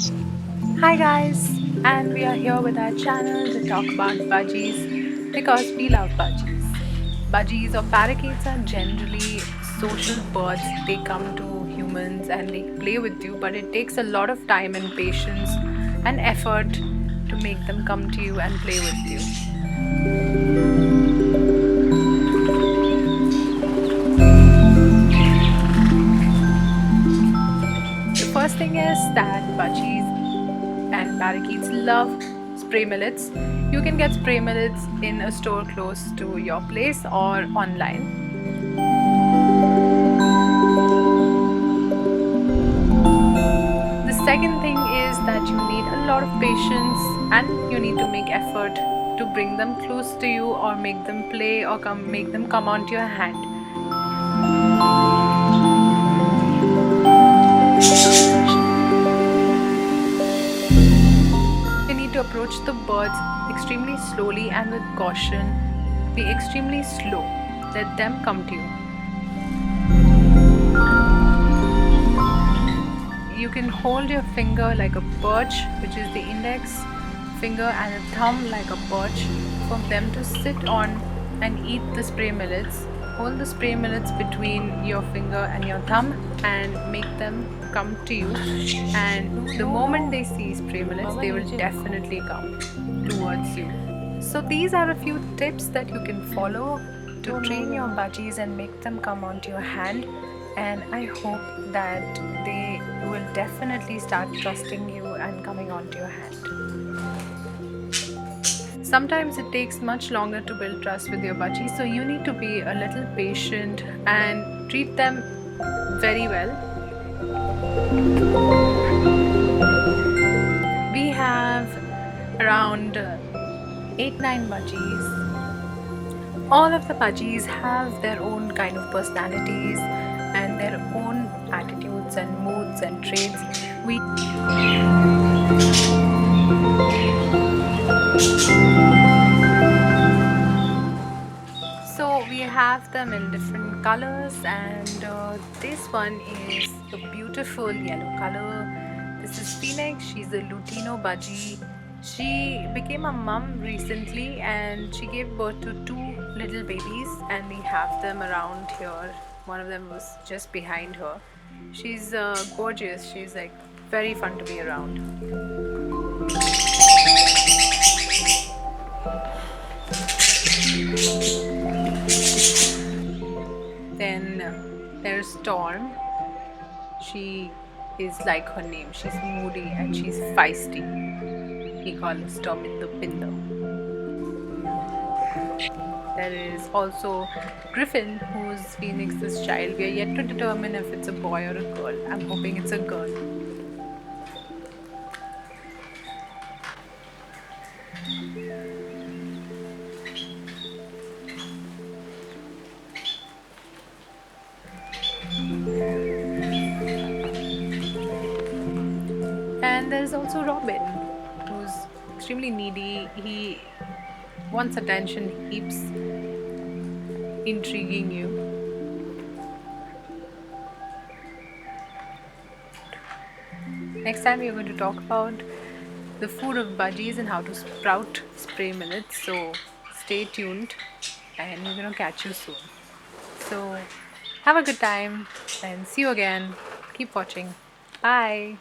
Hi guys, and we are here with our channel to talk about budgies because we love budgies. Budgies or parakeets are generally social birds. They come to humans and they play with you, but it takes a lot of time and patience and effort to make them come to you and play with you. The first thing is that budgies and parakeets love spray millets. You can get spray millets in a store close to your place or online. The second thing is that you need a lot of patience and you need to make effort to bring them close to you or make them play or make them come onto your hand. You need to approach the birds extremely slowly and with caution. Be extremely slow. Let them come to you. You can hold your finger like a perch, which is the index finger, and a thumb like a perch for them to sit on and eat the spray millets. Hold the spray millets between your finger and your thumb and make them come to you. And the moment they see spray millets, they will definitely come towards you. So these are a few tips that you can follow to train your budgies and make them come onto your hand, and I hope that they will definitely start trusting you and coming onto your hand. Sometimes it takes much longer to build trust with your budgies, so you need to be a little patient and treat them very well. We have around 8-9 budgies. All of the budgies have their own kind of personalities and their own attitudes and moods and traits. So we have them in different colors, and this one is a beautiful yellow color. This is Phoenix. She's a Lutino budgie. She became a mum recently and she gave birth to two little babies, and we have them around here. One of them was just behind her. She's gorgeous. She's like very fun to be around. Then there's Storm. She is like her name. She's moody and she's feisty. We call her Storm in the Pindo. There is also Griffin, who's Phoenix's child. We are yet to determine if it's a boy or a girl. I'm hoping it's a girl. And there's also Robin, who's extremely needy. He wants attention, he keeps intriguing you. Next time we are going to talk about the food of budgies and how to sprout spray millets. So stay tuned and we're going to catch you soon. So have a good time and see you again. Keep watching. Bye.